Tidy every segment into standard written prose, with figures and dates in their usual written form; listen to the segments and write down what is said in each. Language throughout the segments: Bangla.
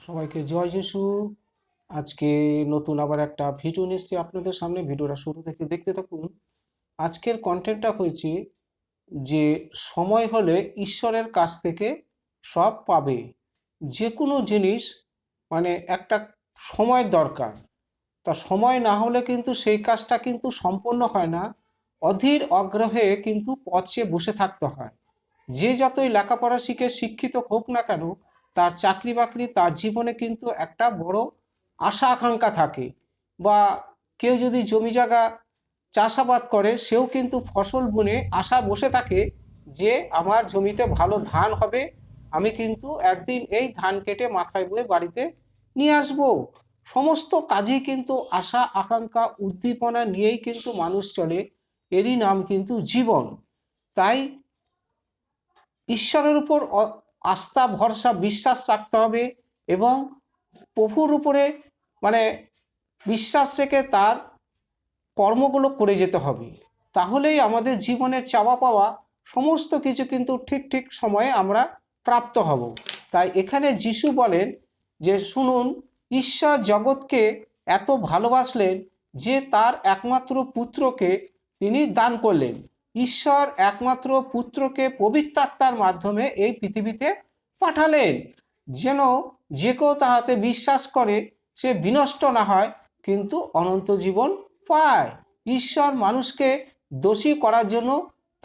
সবাইকে জয় যিশু। আজকে নতুন আবার একটা ভিডিও নিয়ে এসেছি আপনাদের সামনে। ভিডিওটা শুরু থেকে দেখতে থাকুন। আজকের কন্টেন্টটা হয়েছে যে সময় হলে ঈশ্বরের কাছ থেকে সব পাবে। যে কোনো জিনিস একটা সময় দরকার। তা সময় না হলে কিন্তু সেই কাজটা কিন্তু সম্পন্ন হয় না। অধীর আগ্রহে কিন্তু পথে বসে থাকতে হয়। যে যতই লেখাপড়া শিখে শিক্ষিত হোক না কেন, তার চাকরি বাকরি তার জীবনে কিন্তু একটা বড় আশা আকাঙ্ক্ষা থাকে। বা কেউ যদি জমি জায়গা চাষাবাদ করে, সেও কিন্তু ফসল বুনে আশা বসে থাকে যে আমার জমিতে ভালো ধান হবে, আমি কিন্তু একদিন এই ধান কেটে মাথায় বয়ে বাড়িতে নিয়ে আসবো। সমস্ত কাজেই কিন্তু আশা আকাঙ্ক্ষা উদ্দীপনা নিয়েই কিন্তু মানুষ চলে। এরই নাম কিন্তু জীবন। তাই ঈশ্বরের উপর আস্থা ভরসা বিশ্বাস রাখতে হবে এবং প্রভুর উপরে মানে বিশ্বাস রেখে তার কর্মগুলো করে যেতে হবে। তাহলেই আমাদের জীবনে চাওয়া পাওয়া সমস্ত কিছু কিন্তু ঠিক ঠিক সময়ে আমরা প্রাপ্ত হব। তাই এখানে যিশু বলেন যে শুনুন, ঈশ্বর জগৎকে এত ভালোবাসলেন যে তার একমাত্র পুত্রকে তিনি দান করলেন। ঈশ্বর একমাত্র পুত্রকে পবিত্র আত্মার মাধ্যমে এই পৃথিবীতে পাঠালেন, যেন যে কেউ তাহাতে বিশ্বাস করে সে বিনষ্ট না হয় কিন্তু অনন্ত জীবন পায়। ঈশ্বর মানুষকে দোষী করার জন্য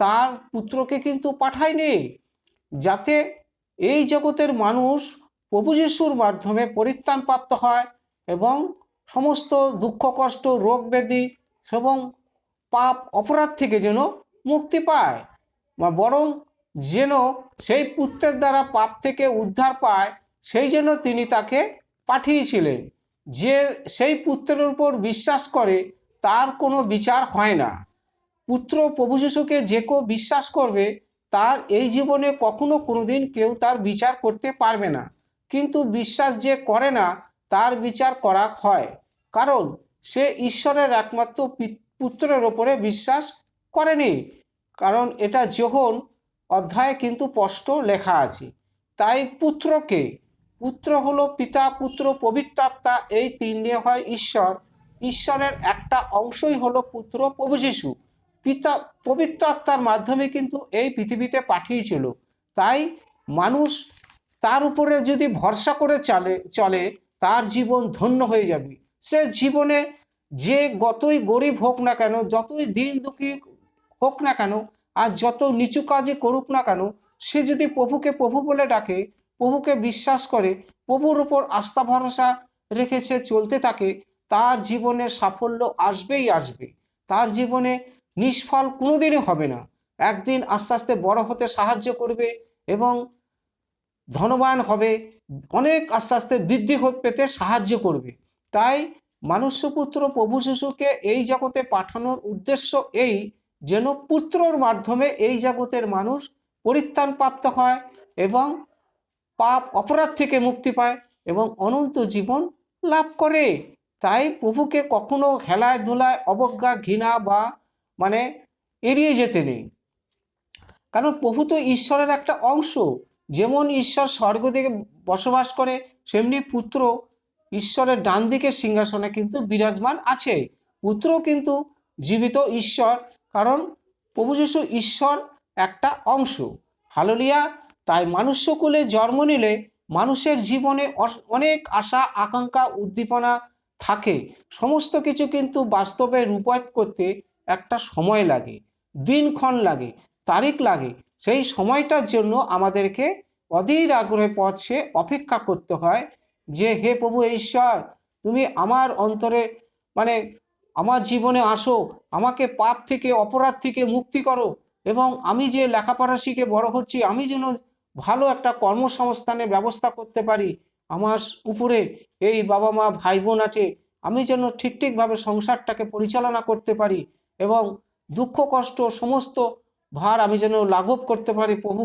তার পুত্রকে কিন্তু পাঠায়নি, যাতে এই জগতের মানুষ প্রভু যিশুর মাধ্যমে পরিত্রাণ প্রাপ্ত হয় এবং সমস্ত দুঃখ কষ্ট রোগ ব্যাধি এবং পাপ অপরাধ থেকে যেন মুক্তি পায়, বা বরং যেন সেই পুত্রের দ্বারা পাপ থেকে উদ্ধার পায়, সেই জন্য তিনি তাকে পাঠিয়েছিলেন। যে সেই পুত্রের উপর বিশ্বাস করে তার কোনো বিচার হয় না। পুত্র প্রভু যিশুকে যে কেউ বিশ্বাস করবে তার এই জীবনে কখনো কোনোদিন কেউ তার বিচার করতে পারবে না। কিন্তু বিশ্বাস যে করে না তার বিচার করা হয়, কারণ সে ঈশ্বরের একমাত্র পুত্রের ওপরে বিশ্বাস করেনি। কারণ এটা যোহন অধ্যায়ে কিন্তু স্পষ্ট লেখা আছে। তাই পুত্রকে, পুত্র হলো পিতা পুত্র পবিত্র আত্মা, এই তিন নিয়ে হয় ঈশ্বর। ঈশ্বরের একটা অংশই হলো পুত্র প্রভু যিশু। পিতা পবিত্র আত্মার মাধ্যমে কিন্তু এই পৃথিবীতে পাঠিয়েছিল। তাই মানুষ তার উপরে যদি ভরসা করে চলে তার জীবন ধন্য হয়ে যাবে। সে জীবনে যে যতই গরিব হোক না কেন, যতই দিন দুঃখী হোক না কেন, আর যত নিচু কাজই করুক না কেন, সে যদি প্রভুকে প্রভু বলে ডাকে, প্রভুকে বিশ্বাস করে, প্রভুর উপর আস্থা ভরসা রেখে সে চলতে থাকে, তার জীবনে সাফল্য আসবেই আসবে। তার জীবনে নিষ্ফল কোনোদিনই হবে না। একদিন আস্তে আস্তে বড় হতে সাহায্য করবে এবং ধনবান হবে, অনেক আস্তে আস্তে বৃদ্ধি পেতে সাহায্য করবে। তাই মনুষ্যপুত্র প্রভু শিশুকে এই জগতে পাঠানোর উদ্দেশ্য এই, যেন পুত্রর মাধ্যমে এই জগতের মানুষ পরিত্রাণ প্রাপ্ত হয় এবং পাপ অপরাধ থেকে মুক্তি পায় এবং অনন্ত জীবন লাভ করে। তাই প্রভুকে কখনো হেলায় ধুলায় অবজ্ঞা ঘৃণা বা মানে এড়িয়ে যেতে নেই। কারণ প্রভু তো ঈশ্বরের একটা অংশ। যেমন ঈশ্বর স্বর্গ দিকে বসবাস করে, সেমনি পুত্র ঈশ্বরের ডান দিকে সিংহাসনে কিন্তু বিরাজমান আছে। পুত্র কিন্তু জীবিত ঈশ্বর, কারণ প্রভু যীশু ঈশ্বর একটা অংশ। হালেলুয়া। তাই মনুষ্যকুলে জন্ম নিলে মানুষের জীবনে অনেক আশা আকাঙ্ক্ষা উদ্দীপনা থাকে। সমস্ত কিছু কিন্তু বাস্তবে রূপায়ণ করতে একটা সময় লাগে, দিনক্ষণ লাগে, তারিখ লাগে। সেই সময়টার জন্য আমাদেরকে অধীর আগ্রহে পথে অপেক্ষা করতে হয় যে হে প্রভু ঈশ্বর, তুমি আমার অন্তরে মানে আমার জীবনে আসো, আমাকে পাপ থেকে অপরাধ থেকে মুক্তি করো এবং আমি যে লেখাপড়া শিখে বড় হচ্ছি, আমি যেন ভালো একটা কর্মসংস্থানের ব্যবস্থা করতে পারি। আমার উপরে এই বাবা মা ভাই বোন আছে, আমি যেন ঠিকভাবে সংসারটাকে পরিচালনা করতে পারি এবং দুঃখ কষ্ট সমস্ত ভার আমি যেন লাঘব করতে পারি। প্রভু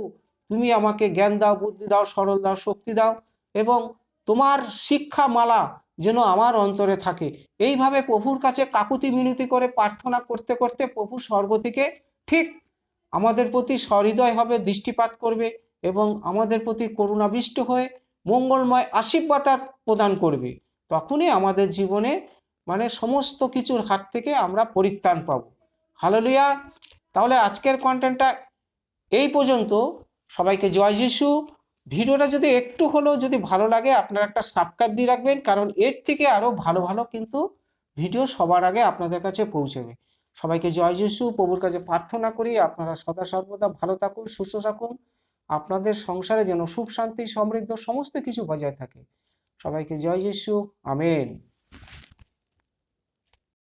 তুমি আমাকে জ্ঞান দাও, বুদ্ধি দাও, সরল দাও, শক্তি দাও এবং তোমার শিক্ষা মালা যেন আমার অন্তরে থাকে। এইভাবে প্রভুর কাছে কাকুতি মিনতি করে প্রার্থনা করতে করতে প্রভু স্বর্গ থেকে ঠিক আমাদের প্রতি সহৃদয় হবে, দৃষ্টিপাত করবে এবং আমাদের প্রতি করুণাবিষ্ট হয়ে মঙ্গলময় আশীর্বাদ আর প্রদান করবে। তখনই আমাদের জীবনে মানে সমস্ত কিছুর হাত থেকে আমরা পরিত্রাণ পাব। হালেলুয়া। তাহলে আজকের কন্টেন্টটা এই পর্যন্ত। সবাইকে জয় যিশু। ভিডিওটা যদি একটু হলেও যদি ভালো লাগে আপনারা একটা সাবস্ক্রাইব দিয়ে রাখবেন, কারণ এর থেকে আরও ভালো ভালো কিন্তু ভিডিও সবার আগে আপনাদের কাছে পৌঁছবে। সবাইকে জয় যিশু। প্রভুর কাছে প্রার্থনা করি আপনারা সদা সর্বদা ভালো থাকুন, সুস্থ থাকুন, আপনাদের সংসারে যেন সুখ শান্তি সমৃদ্ধ সমস্ত কিছু বজায় থাকে। সবাইকে জয় যিশু। আমেন।